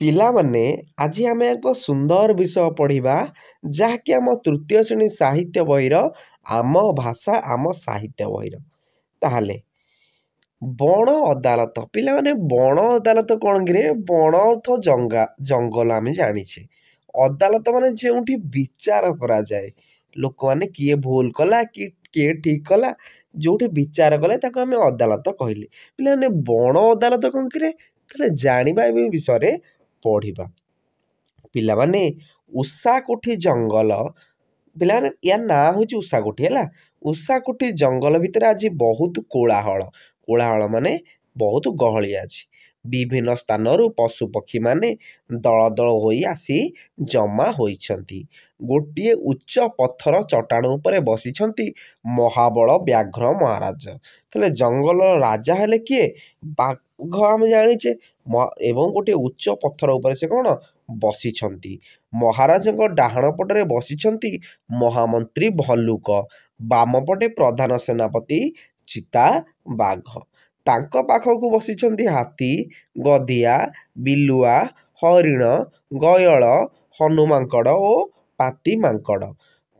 ପିଲାମାନେ ଆଜି ଆମେ ଏକ ସୁନ୍ଦର ବିଷୟ ପଢ଼ିବା ଯାହାକି ଆମ ତୃତୀୟ ଶ୍ରେଣୀ ସାହିତ୍ୟ ବହିର ଆମ ଭାଷା ଆମ ସାହିତ୍ୟ ବହିର। ତାହେଲେ ବଣ ଅଦାଲତ ପିଲାମାନେ ବଣ ଅଦାଲତ କ'ଣ କିରେ? ବଣ ଅର୍ଥ ଜଙ୍ଗଲ ଆମେ ଜାଣିଛେ। ଅଦାଲତ ମାନେ ଯେଉଁଠି ବିଚାର କରାଯାଏ, ଲୋକମାନେ କିଏ ଭୁଲ କଲା କି କିଏ ଠିକ୍ କଲା, ଯେଉଁଠି ବିଚାର କଲେ ତାକୁ ଆମେ ଅଦାଲତ କହିଲେ। ପିଲାମାନେ ବଣ ଅଦାଲତ କ'ଣ କିରେ? ତାହେଲେ ଜାଣିବା ଏ ବିଷୟରେ ପଢ଼ିବା। ପିଲାମାନେ ଉଷାକୁଠି ଜଙ୍ଗଲ, ପିଲାମାନେ ୟା ନାଁ ହେଉଛି ଉଷାକୁଠି ହେଲା। ଉଷାକୁଠି ଜଙ୍ଗଲ ଭିତରେ ଆଜି ବହୁତ କୋଳାହଳ ମାନେ ବହୁତ ଗହଳି ଅଛି। ବିଭିନ୍ନ ସ୍ଥାନରୁ ପଶୁପକ୍ଷୀମାନେ ଦଳ ଦଳ ହୋଇ ଆସି ଜମା ହୋଇଛନ୍ତି। ଗୋଟିଏ ଉଚ୍ଚ ପଥର ଚଟାଣ ଉପରେ ବସିଛନ୍ତି ମହାବଳ ବ୍ୟାଘ୍ର ମହାରାଜ। ତାହେଲେ ଜଙ୍ଗଲର ରାଜା ହେଲେ କିଏ? ବାଘ ଆମେ ଜାଣିଛେ। ଏବଂ ଗୋଟିଏ ଉଚ୍ଚ ପଥର ଉପରେ ସେ କ'ଣ ବସିଛନ୍ତି। ମହାରାଜଙ୍କ ଡାହାଣ ପଟରେ ବସିଛନ୍ତି ମହାମନ୍ତ୍ରୀ ଭଲ୍ଲୁକ, ବାମ ପଟେ ପ୍ରଧାନ ସେନାପତି ଚିତା ବାଘ। ତାଙ୍କ ପାଖକୁ ବସିଛନ୍ତି ହାତୀ, ଗଧିଆ, ବିଲୁଆ, ହରିଣ, ଗୟଳ, ହନୁ ମାଙ୍କଡ଼ ଓ ପାତି ମାଙ୍କଡ଼।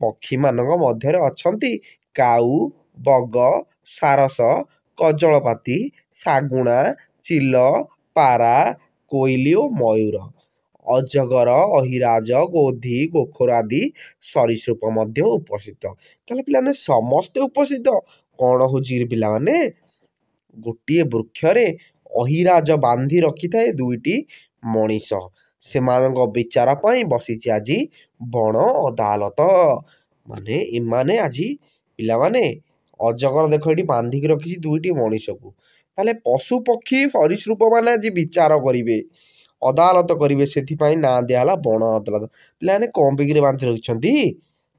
ପକ୍ଷୀମାନଙ୍କ ମଧ୍ୟରେ ଅଛନ୍ତି କାଉ, ବଗ, ସାରସ, କଜଳପାତି, ଶାଗୁଣା, ଚିଲ, ପାରା, କୋଇଲି ଓ ମୟୂର। ଅଜଗର, ଅହିରାଜ, ଗୋଧି, ଗୋଖର ଆଦି ସରୀସୃପ ମଧ୍ୟ ଉପସ୍ଥିତ। ତାହେଲେ ପିଲାମାନେ ସମସ୍ତେ ଉପସ୍ଥିତ। କ'ଣ ହେଉଛି ପିଲାମାନେ? ଗୋଟିଏ ବୃକ୍ଷରେ ଅହିରାଜ ବାନ୍ଧି ରଖିଥାଏ ଦୁଇଟି ମଣିଷ। ସେମାନଙ୍କ ବିଚାର ପାଇଁ ବସିଛି ଆଜି ବଣ ଅଦାଲତ। ମାନେ ଏମାନେ ଆଜି ପିଲାମାନେ ଅଜଗର ଦେଖ ଏଠି ବାନ୍ଧିକି ରଖିଛି ଦୁଇଟି ମଣିଷକୁ। ତାହେଲେ ପଶୁ ପକ୍ଷୀ ସରୀସୃପ ମାନେ ଆଜି ବିଚାର କରିବେ, ଅଦାଲତ କରିବେ, ସେଥିପାଇଁ ନାଁ ଦିଆହେଲା ବଣ ଅଦାଲତ। ପିଲାମାନେ କ'ଣ ପାଇଁ ବାନ୍ଧି ରଖିଛନ୍ତି?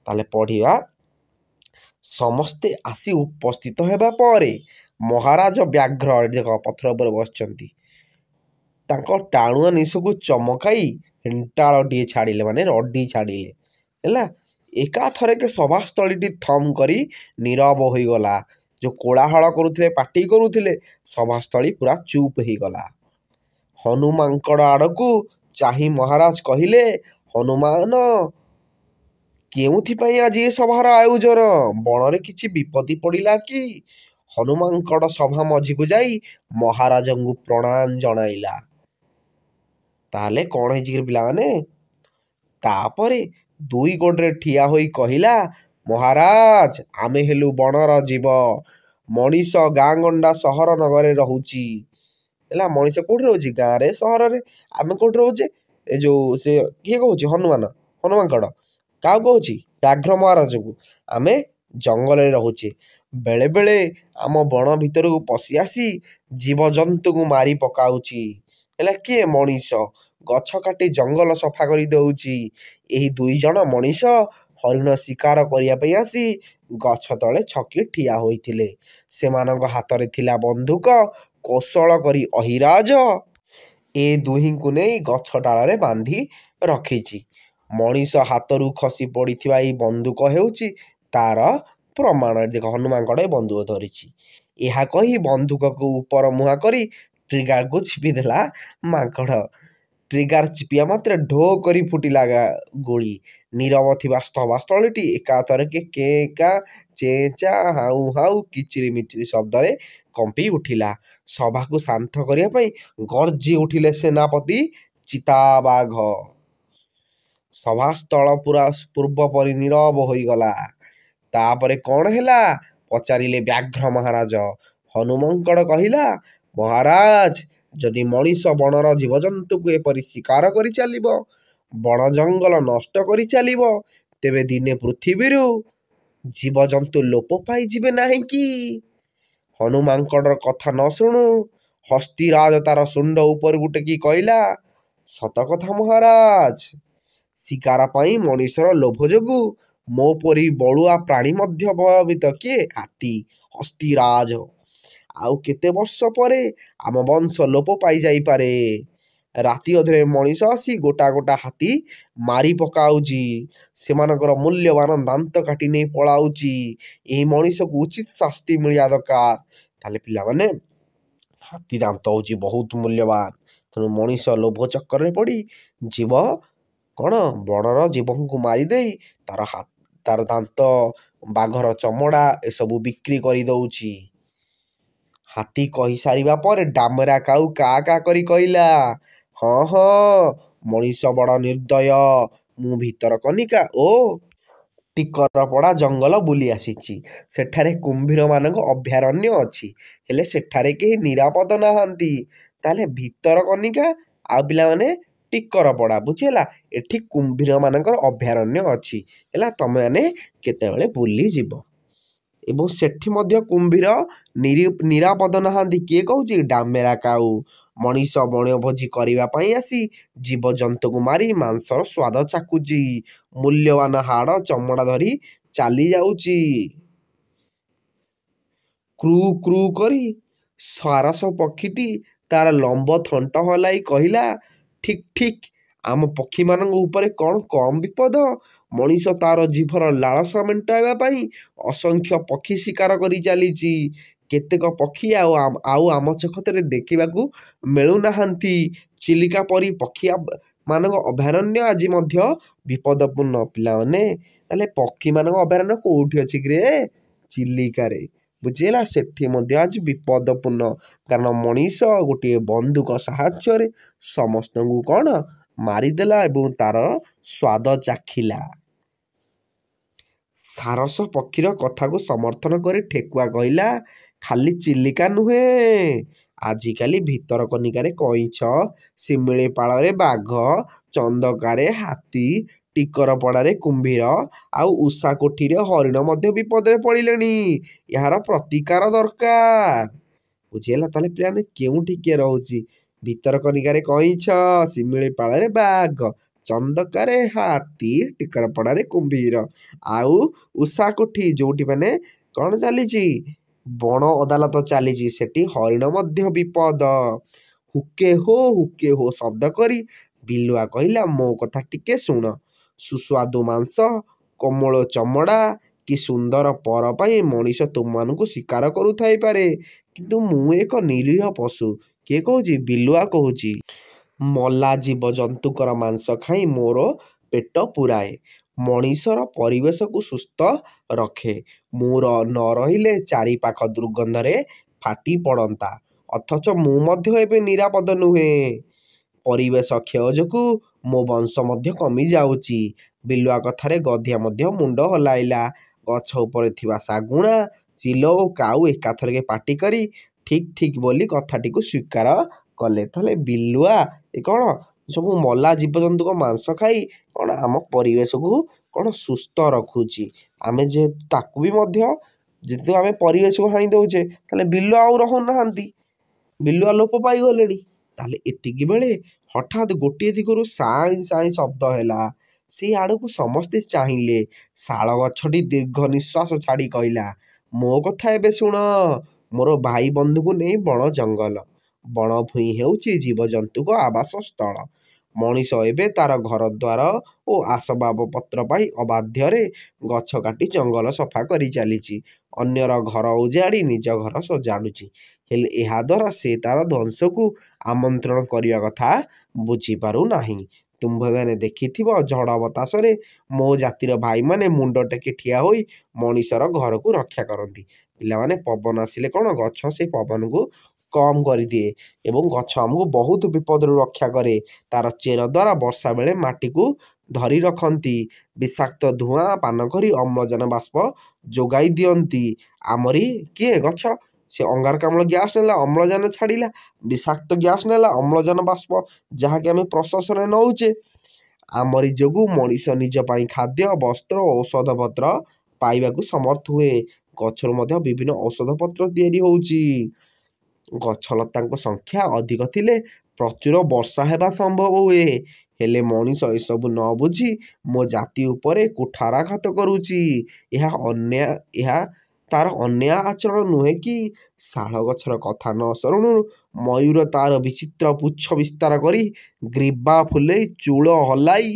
ତାହେଲେ ପଢ଼ିବା। ସମସ୍ତେ ଆସି ଉପସ୍ଥିତ ହେବା ପରେ ମହାରାଜ ବ୍ୟାଘ୍ର ଦେଖ ପଥର ଉପରେ ବସିଛନ୍ତି, ତାଙ୍କ ଟାଣୁଆ ନିଶକୁ ଚମକାଇ ହେଣ୍ଟାଳଟିଏ ଛାଡ଼ିଲେ, ମାନେ ରଡ଼ି ଛାଡ଼ିଲେ ହେଲା। ଏକାଥରକେ ସଭାସ୍ଥଳୀଟି ଥମ୍ କରି ନୀରବ ହୋଇଗଲା। ଯେଉଁ କୋଳାହଳ କରୁଥିଲେ, ପାଟି କରୁଥିଲେ, ସଭାସ୍ଥଳୀ ପୁରା ଚୁପ୍ ହେଇଗଲା। ହନୁ ମାଙ୍କଡ଼ ଆଡ଼କୁ ଚାହିଁ ମହାରାଜ କହିଲେ, ହନୁମାନ, କେଉଁଥିପାଇଁ ଆଜି ଏ ସଭାର ଆୟୋଜନ? ବଣରେ କିଛି ବିପତ୍ତି ପଡ଼ିଲା କି? ହନୁ ମାଙ୍କଡ଼ ସଭା ମଝିକୁ ଯାଇ ମହାରାଜଙ୍କୁ ପ୍ରଣାମ ଜଣାଇଲା। ତାହେଲେ କ'ଣ ହେଇଛି କି ପିଲାମାନେ? ତାପରେ ଦୁଇ ଗୋଡ଼ରେ ଠିଆ ହୋଇ କହିଲା, ମହାରାଜ, ଆମେ ହେଲୁ ବଣର ଜୀବ। ମଣିଷ ଗାଁ ଗଣ୍ଡା ସହର ନଗରରେ ରହୁଛି ହେଲା। ମଣିଷ କେଉଁଠି ରହୁଛି? ଗାଁରେ, ସହରରେ। ଆମେ କେଉଁଠି ରହୁଛେ? ଏ ଯେଉଁ ସେ କିଏ କହୁଛି? ହନୁ ମାଙ୍କଡ଼ କାହାକୁ କହୁଛି? ବ୍ୟାଘ୍ର ମହାରାଜଙ୍କୁ। ଆମେ ଜଙ୍ଗଲରେ ରହୁଛେ। ବେଳେବେଳେ ଆମ ବଣ ଭିତରକୁ ପଶି ଆସି ଜୀବଜନ୍ତୁଙ୍କୁ ମାରି ପକାଉଛି ହେଲା। କିଏ? ମଣିଷ। ଗଛ କାଟି ଜଙ୍ଗଲ ସଫା କରି ଦେଉଛି। ଏହି ଦୁଇ ଜଣ ମଣିଷ ହରିଣ ଶିକାର କରିବା ପାଇଁ ଆସି ଗଛ ତଳେ ଛକି ଠିଆ ହୋଇଥିଲେ। ସେମାନଙ୍କ ହାତରେ ଥିଲା ବନ୍ଧୁକ। କୌଶଳ କରି ଅହିରାଜ ଏ ଦୁହିଁଙ୍କୁ ନେଇ ଗଛ ଡାଳରେ ବାନ୍ଧି ରଖିଛି। ମଣିଷ ହାତରୁ ଖସି ପଡ଼ିଥିବା ଏହି ବନ୍ଧୁକ ହେଉଛି ତାର ପ୍ରମାଣ। ଦେଖ ହନୁ ମାଙ୍କଡ଼ ଏ ବନ୍ଧୁକ ଧରିଛି। ଏହା କହି ବନ୍ଧୁକକୁ ଉପର ମୁହାଁ କରି ଟ୍ରିଗାରକୁ ଚିପିଦେଲା ମାଙ୍କଡ଼। ଟ୍ରିଗାର ଚିପିବା ମାତ୍ରେ ଢୋ କରି ଫୁଟିଲା ଗୁଳି। ନୀରବ ଥିବା ସଭାସ୍ଥଳୀଟି ଏକାଥରକେ କେଁ କାଁ, ଚେଁ ଚାଁ, ହାଉଁ ହାଉଁ, କିଚିରି ମିଚିରି ଶବ୍ଦରେ କମ୍ପି ଉଠିଲା। ସଭାକୁ ଶାନ୍ତ କରିବା ପାଇଁ ଗର୍ଜି ଉଠିଲେ ସେନାପତି ଚିତାବାଘ। ସଭାସ୍ଥଳ ପୁରା ପୂର୍ବ ପରି ନୀରବ ହୋଇଗଲା। ତାପରେ କ'ଣ ହେଲା ପଚାରିଲେ ବ୍ୟାଘ୍ର ମହାରାଜ। ହନୁ ମାଙ୍କଡ଼ କହିଲା, ମହାରାଜ, ଯଦି ମଣିଷ ବଣର ଜୀବଜନ୍ତୁକୁ ଏପରି ଶିକାର କରି ଚାଲିବ, ବଣ ଜଙ୍ଗଲ ନଷ୍ଟ କରି ଚାଲିବ, ତେବେ ଦିନେ ପୃଥିବୀରୁ ଜୀବଜନ୍ତୁ ଲୋପ ପାଇଯିବେ ନାହିଁ କି? ହନୁ ମାଙ୍କଡ଼ର କଥା ନ ଶୁଣୁ ହସ୍ତିରାଜ ତାର ଶୁଣ୍ଡ ଉପରକୁ ଟେକି କହିଲା, ସତ କଥା ମହାରାଜ। ଶିକାର ପାଇଁ ମଣିଷର ଲୋଭ ଯୋଗୁଁ ମୋ ପରି ବଳୁଆ ପ୍ରାଣୀ ମଧ୍ୟ ଭୟଭୀତ। କିଏ? ହାତୀ। ହସ୍ତିରାଜ, ଆଉ କେତେ ବର୍ଷ ପରେ ଆମ ବଂଶ ଲୋପ ପାଇଯାଇପାରେ। ରାତି ଅଧରେ ମଣିଷ ଆସି ଗୋଟା ଗୋଟା ହାତୀ ମାରି ପକାଉଛି, ସେମାନଙ୍କର ମୂଲ୍ୟବାନ ଦାନ୍ତ କାଟି ନେଇ ପଳାଉଛି। ଏହି ମଣିଷକୁ ଉଚିତ ଶାସ୍ତି ମିଳିବା ଦରକାର। ତାହେଲେ ପିଲାମାନେ ହାତୀ ଦାନ୍ତ ହେଉଛି ବହୁତ ମୂଲ୍ୟବାନ। ତେଣୁ ମଣିଷ ଲୋଭ ଚକ୍କରରେ ପଡ଼ି ଜୀବ କ'ଣ ବଣର ଜୀବଙ୍କୁ ମାରିଦେଇ ତାର ଦାନ୍ତ, ବାଘର ଚମଡ଼ା ଏସବୁ ବିକ୍ରି କରିଦେଉଛି। ହାତୀ କହିସାରିବା ପରେ ଡାମରା କାଉ କା କା କରି କହିଲା, ହଁ ହଁ, ମଣିଷ ବଡ଼ ନିର୍ଦ୍ଦୟ। ମୁଁ ଭିତରକନିକା ଓ ଟିକରପଡ଼ା ଜଙ୍ଗଲ ବୁଲି ଆସିଛି। ସେଠାରେ କୁମ୍ଭୀରମାନଙ୍କ ଅଭୟାରଣ୍ୟ ଅଛି, ହେଲେ ସେଠାରେ କେହି ନିରାପଦ ନାହାନ୍ତି। ତାହେଲେ ଭିତରକନିକା ଆଉ ପିଲାମାନେ ଟିକରପଡ଼ା, ବୁଝିହେଲା। ଏଠି କୁମ୍ଭୀରମାନଙ୍କର ଅଭୟାରଣ୍ୟ ଅଛି, ହେଲା। ତମେମାନେ କେତେବେଳେ ବୁଲିଯିବ। ଏବଂ ସେଠି ମଧ୍ୟ କୁମ୍ଭୀର ନିରାପଦ ନାହାନ୍ତି। କିଏ କହୁଛି? ଡାମେରା କାଉ। ମଣିଷ ବଣଭୋଜି କରିବା ପାଇଁ ଆସି ଜୀବଜନ୍ତୁଙ୍କୁ ମାରି ମାଂସର ସ୍ୱାଦ ଚାଖୁଛି, ମୂଲ୍ୟବାନ ହାଡ଼ ଚମଡ଼ା ଧରି ଚାଲି ଯାଉଛି। କ୍ରୁ କ୍ରୁ କରି ସାରସ ପକ୍ଷୀଟି ତାର ଲମ୍ବ ଥଣ୍ଟ ହଲାଇ କହିଲା, ଠିକ୍ ଠିକ୍, ଆମ ପକ୍ଷୀମାନଙ୍କ ଉପରେ କ'ଣ କମ୍ ବିପଦ? ମଣିଷ ତାର ଜୀବର ଲାଳସା ମେଣ୍ଟାଇବା ପାଇଁ ଅସଂଖ୍ୟ ପକ୍ଷୀ ଶିକାର କରି ଚାଲିଛି। କେତେକ ପକ୍ଷୀ ଆଉ ଆମ ଜଗତରେ ଦେଖିବାକୁ ମିଳୁନାହାନ୍ତି। ଚିଲିକା ପରି ପକ୍ଷୀମାନଙ୍କ ଅଭୟାରଣ୍ୟ ଆଜି ମଧ୍ୟ ବିପଦପୂର୍ଣ୍ଣ। ପିଲାମାନେ, ତାହେଲେ ପକ୍ଷୀମାନଙ୍କ ଅଭୟାରଣ୍ୟ କେଉଁଠି ଅଛି କିରେ? ଚିଲିକାରେ, ବୁଝିହେଲା। ସେଠି ମଧ୍ୟ ଆଜି ବିପଦପୂର୍ଣ୍ଣ, କାରଣ ମଣିଷ ଗୋଟିଏ ବନ୍ଧୁକ ସାହାଯ୍ୟରେ ସମସ୍ତଙ୍କୁ କ'ଣ ମାରିଦେଲା ଏବଂ ତାର ସ୍ୱାଦ ଚାଖିଲା। ସାରସ ପକ୍ଷୀର କଥାକୁ ସମର୍ଥନ କରି ଠେକୁଆ କହିଲା, ଖାଲି ଚିଲିକା ନୁହେଁ, ଆଜିକାଲି ଭିତରକନିକାରେ କଇଁଛ, ଶିମିଳିପାଳରେ ବାଘ, ଚନ୍ଦକାରେ ହାତୀ, ଟିକରପଡ଼ାରେ କୁମ୍ଭୀର ଆଉ ଉଷାକୋଠିରେ ହରିଣ ମଧ୍ୟ ବିପଦରେ ପଡ଼ିଲେଣି। ଏହାର ପ୍ରତିକାର ଦରକାର, ବୁଝିହେଲା। ତାହେଲେ ପିଲାମାନେ କେଉଁଠି କିଏ ରହୁଛି? ଭିତରକନିକାରେ କଇଁଛ, ଶିମିଳିପାଳରେ ବାଘ, ଚନ୍ଦକାରେ ହାତୀ, ଟିକରପଡ଼ାରେ କୁମ୍ଭୀର ଆଉ ଉଷାକୋଠି, ଯୋଉଠି ମାନେ କ'ଣ ଚାଲିଛି? ବଣ ଅଦାଲତ ଚାଲିଛି, ସେଠି ହରିଣ ମଧ୍ୟ ବିପଦ। ହୁକେ ହୋ ଶବ୍ଦ କରି ବିଲୁଆ କହିଲା, ମୋ କଥା ଟିକେ ଶୁଣ। ସୁସ୍ୱାଦୁ ମାଂସ, କୋମଳ ଚମଡ଼ା, କି ସୁନ୍ଦର ପର ପାଇଁ ମଣିଷ ତୁମମାନଙ୍କୁ ଶିକାର କରୁଥାଇପାରେ, କିନ୍ତୁ ମୁଁ ଏକ ନିରୀହ ପଶୁ। କିଏ କହୁଛି? ବିଲୁଆ କହୁଛି। ମଲା ଜୀବଜନ୍ତୁଙ୍କର ମାଂସ ଖାଇ ମୋର ପେଟ ପୂରାଏ, ମଣିଷର ପରିବେଶକୁ ସୁସ୍ଥ ରଖେ। ମୁଁ ନ ରହିଲେ ଚାରିପାଖ ଦୁର୍ଗନ୍ଧରେ ଫାଟି ପଡ଼ନ୍ତା। ଅଥଚ ମୁଁ ମଧ୍ୟ ଏବେ ନିରାପଦ ନୁହେଁ। ପରିବେଶ କ୍ଷୟ ଯୋଗୁଁ ମୋ ବଂଶ ମଧ୍ୟ କମିଯାଉଛି। ବିଲୁଆ କଥାରେ ଗଧିଆ ମଧ୍ୟ ମୁଣ୍ଡ ହଲାଇଲା। ଗଛ ଉପରେ ଥିବା ଶାଗୁଣା, ଚିଲ ଓ କାଉ ଏକାଥରକେ ପାଟି କରି ଠିକ୍ ଠିକ୍ ବୋଲି କଥାଟିକୁ ସ୍ୱୀକାର କଲେ। ତାହେଲେ ବିଲୁଆ କ'ଣ ସବୁ ମଲା ଜୀବଜନ୍ତୁଙ୍କ ମାଂସ ଖାଇ କ'ଣ ଆମ ପରିବେଶକୁ କ'ଣ ସୁସ୍ଥ ରଖୁଛି। ଆମେ ଯେହେତୁ ତାକୁ ବି ମଧ୍ୟ, ଯେହେତୁ ଆମେ ପରିବେଶକୁ ହାଣି ଦେଉଛେ, ତାହେଲେ ବିଲୁଆ ଆଉ ରହୁନାହାନ୍ତି, ବିଲୁଆ ଲୋପ ପାଇଗଲେଣି। ତାହେଲେ ଏତିକି ବେଳେ ହଠାତ୍ ଗୋଟିଏ ଦିଗରୁ ସାଇଁ ସାଇଁ ଶବ୍ଦ ହେଲା। ସେଇ ଆଡ଼କୁ ସମସ୍ତେ ଚାହିଁଲେ। ଶାଳ ଗଛଟି ଦୀର୍ଘ ନିଶ୍ୱାସ ଛାଡ଼ି କହିଲା, ମୋ କଥା ଏବେ ଶୁଣ। ମୋର ଭାଇ ବନ୍ଧୁକୁ ନେଇ ବଣ ଜଙ୍ଗଲ। ବଣଭୂଇଁ ହେଉଛି ଜୀବଜନ୍ତୁଙ୍କ ଆବାସ ସ୍ଥଳ। ମଣିଷ ଏବେ ତାର ଘରଦ୍ୱାର ଓ ଆସବାବପତ୍ର ପାଇଁ ଅବାଧ୍ୟରେ ଗଛ କାଟି ଜଙ୍ଗଲ ସଫା କରି ଚାଲିଛି। ଅନ୍ୟର ଘର ଉଜାଡ଼ି ନିଜ ଘର ସଜାଡ଼ୁଛି। ହେଲେ ଏହାଦ୍ୱାରା ସେ ତାର ଧ୍ୱଂସକୁ ଆମନ୍ତ୍ରଣ କରିବା କଥା ବୁଝିପାରୁନାହିଁ। ତୁମ୍ଭେମାନେ ଦେଖିଥିବ, ଝଡ଼ ବତାସରେ ମୋ ଜାତିର ଭାଇମାନେ ମୁଣ୍ଡ ଟେକି ଠିଆ ହୋଇ ମଣିଷର ଘରକୁ ରକ୍ଷା କରନ୍ତି। ପିଲାମାନେ, ପବନ ଆସିଲେ କ'ଣ ଗଛ ସେଇ ପବନକୁ କମ୍ କରିଦିଏ ଏବଂ ଗଛ ଆମକୁ ବହୁତ ବିପଦରୁ ରକ୍ଷା କରେ। ତାର ଚେର ଦ୍ୱାରା ବର୍ଷା ବେଳେ ମାଟିକୁ ଧରି ରଖନ୍ତି। ବିଷାକ୍ତ ଧୂଆଁ ପାନ କରି ଅମ୍ଳଜାନ ବାଷ୍ପ ଯୋଗାଇ ଦିଅନ୍ତି। ଆମରି କିଏ? ଗଛ। ସେ ଅଙ୍ଗାରକାମ୍ଳ ଗ୍ୟାସ୍ ନେଲା, ଅମ୍ଳଜାନ ଛାଡ଼ିଲା। ବିଷାକ୍ତ ଗ୍ୟାସ୍ ନେଲା, ଅମ୍ଳଜାନ ବାଷ୍ପ, ଯାହାକି ଆମେ ପ୍ରଶ୍ୱାସରେ ନେଉଛେ। ଆମରି ଯୋଗୁଁ ମଣିଷ ନିଜ ପାଇଁ ଖାଦ୍ୟ, ବସ୍ତ୍ର ଓ ଔଷଧପତ୍ର ପାଇବାକୁ ସମର୍ଥ ହୁଏ। ଗଛରୁ ମଧ୍ୟ ବିଭିନ୍ନ ଔଷଧପତ୍ର ତିଆରି ହେଉଛି। ଗଛଲତାଙ୍କ ସଂଖ୍ୟା ଅଧିକ ଥିଲେ ପ୍ରଚୁର ବର୍ଷା ହେବା ସମ୍ଭବ ହୁଏ। ହେଲେ ମଣିଷ ଏସବୁ ନ ବୁଝି ମୋ ଜାତି ଉପରେ କୁଠାରାଘାତ କରୁଛି। ଏହା ତାର ଅନ୍ୟାୟ ଆଚରଣ ନୁହେଁ କି? ଶାଳ ଗଛର କଥା ନ ଶୁଣୁ ମୟୂର ତାର ବିଚିତ୍ର ପୁଚ୍ଛ ବିସ୍ତାର କରି ଗ୍ରୀବା ଫୁଲେଇ ଚୂଳ ହଲାଇ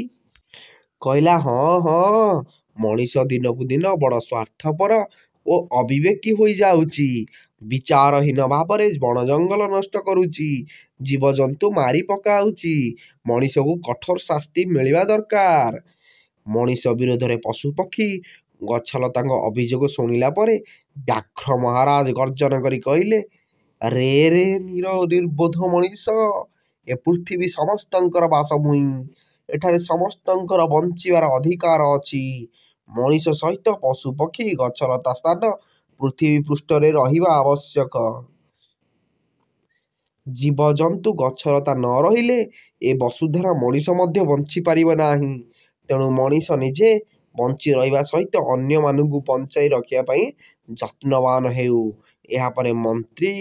କହିଲା, ହଁ ହଁ, ମଣିଷ ଦିନକୁ ଦିନ ବଡ଼ ସ୍ୱାର୍ଥପର ଓ ଅବିବେକୀ ହୋଇଯାଉଛି। ବିଚାରହୀନ ଭାବରେ ବଣ ଜଙ୍ଗଲ ନଷ୍ଟ କରୁଛି। ଜୀବଜନ୍ତୁ ମାରି ପକାଉଛି। ମଣିଷକୁ କଠୋର ଶାସ୍ତି ମିଳିବା ଦରକାର। ମଣିଷ ବିରୋଧରେ ପଶୁପକ୍ଷୀ ଗଛଲତାଙ୍କ ଅଭିଯୋଗ ଶୁଣିଲା ପରେ ବ୍ୟାଘ୍ର ମହାରାଜ ଗର୍ଜନ କରି କହିଲେ, ରେ ରେ ନିର୍ବୋଧ ମଣିଷ, ଏ ପୃଥିବୀ ସମସ୍ତଙ୍କର ବାସଭୂମି। ଏଠାରେ ସମସ୍ତଙ୍କର ବଞ୍ଚିବାର ଅଧିକାର ଅଛି। ମଣିଷ ସହିତ ପଶୁପକ୍ଷୀ ଗଛଲତା ସ୍ଥାନ ପୃଥିବୀ ପୃଷ୍ଠରେ ରହିବା ଆବଶ୍ୟକ। ଜୀବଜନ୍ତୁ ଗଛଲତା ନ ରହିଲେ ଏ ବସୁଧାର ମଣିଷ ମଧ୍ୟ ବଞ୍ଚିପାରିବ ନାହିଁ। ତେଣୁ ମଣିଷ ନିଜେ ବଞ୍ଚି ରହିବା ସହିତ ଅନ୍ୟମାନଙ୍କୁ ବଞ୍ଚାଇ ରଖିବା ପାଇଁ ଯତ୍ନବାନ ହେଉ। ଏହାପରେ ମନ୍ତ୍ରୀ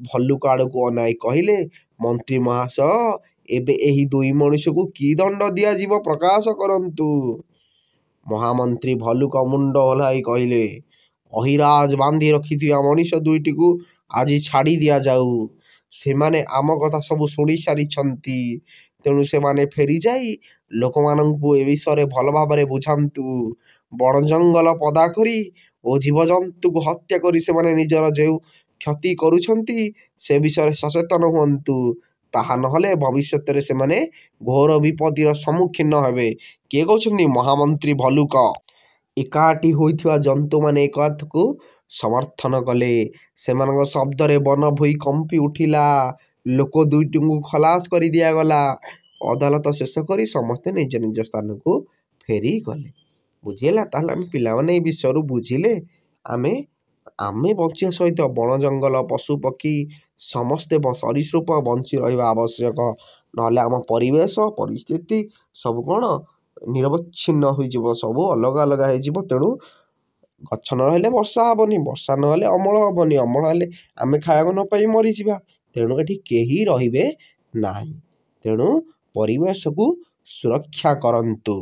ଭଲ୍ଲୁକ ଆଡ଼କୁ ଅନାଇ କହିଲେ, ମନ୍ତ୍ରୀ ମହାଶୟ, ଏବେ ଏହି ଦୁଇ ମଣିଷକୁ କି ଦଣ୍ଡ ଦିଆଯିବ ପ୍ରକାଶ କରନ୍ତୁ। ମହାମନ୍ତ୍ରୀ ଭଲ୍ଲୁକ ମୁଣ୍ଡ ଓହ୍ଲାଇ କହିଲେ, ଅହିରାଜ ବାନ୍ଧି ରଖିଥିବା ମଣିଷ ଦୁଇଟିକୁ ଆଜି ଛାଡ଼ି ଦିଆଯାଉ। ସେମାନେ ଆମ କଥା ସବୁ ଶୁଣି ସାରିଛନ୍ତି। ତେଣୁ ସେମାନେ ଫେରିଯାଇ ଲୋକମାନଙ୍କୁ ଏ ବିଷୟରେ ଭଲ ଭାବରେ ବୁଝାନ୍ତୁ। ବଣ ଜଙ୍ଗଲ ପଦା କରି ଓ ଜୀବଜନ୍ତୁଙ୍କୁ ହତ୍ୟା କରି ସେମାନେ ନିଜର ଯେଉଁ କ୍ଷତି କରୁଛନ୍ତି ସେ ବିଷୟରେ ସଚେତନ ହୁଅନ୍ତୁ। ତାହା ନହେଲେ ଭବିଷ୍ୟତରେ ସେମାନେ ଘୋର ବିପତ୍ତିର ସମ୍ମୁଖୀନ ହେବେ। କିଏ କହୁଛନ୍ତି? ମହାମନ୍ତ୍ରୀ ଭଲ୍ଲୁକ। ଏକାଠି ହୋଇଥିବା ଜନ୍ତୁମାନେ ଏ କଥାକୁ ସମର୍ଥନ କଲେ। ସେମାନଙ୍କ ଶବ୍ଦରେ ବନ ଭୂଇଁ କମ୍ପି ଉଠିଲା। ଲୋକ ଦୁଇଟିଙ୍କୁ ଖଲାସ କରି ଦିଆଗଲା। ଅଦାଲତ ଶେଷ କରି ସମସ୍ତେ ନିଜ ନିଜ ସ୍ଥାନକୁ ଫେରିଗଲେ। ବୁଝିହେଲା? ତାହେଲେ ଆମେ ପିଲାମାନେ ଏ ବିଷୟରୁ ବୁଝିଲେ ଆମେ ବଞ୍ଚିବା ସହିତ ବଣ ଜଙ୍ଗଲ ପଶୁପକ୍ଷୀ ସମସ୍ତେ ସରୀସୃପ ବଞ୍ଚି ରହିବା ଆବଶ୍ୟକ। ନହେଲେ ଆମ ପରିବେଶ ପରିସ୍ଥିତି ସବୁ କ'ଣ ନିରବଚ୍ଛିନ୍ନ ହୋଇଯିବ, ସବୁ ଅଲଗା ଅଲଗା ହେଇଯିବ। ତେଣୁ ଗଛ ନ ରହିଲେ ବର୍ଷା ହେବନି, ବର୍ଷା ନହେଲେ ଅମଳ ହେବନି, ଅମଳ ହେଲେ ଆମେ ଖାଇବାକୁ ନ ପାଇ ମରିଯିବା। ତେଣୁ ଏଠି କେହି ରହିବେ ନାହିଁ। ତେଣୁ ପରିବେଶକୁ ସୁରକ୍ଷା କରନ୍ତୁ।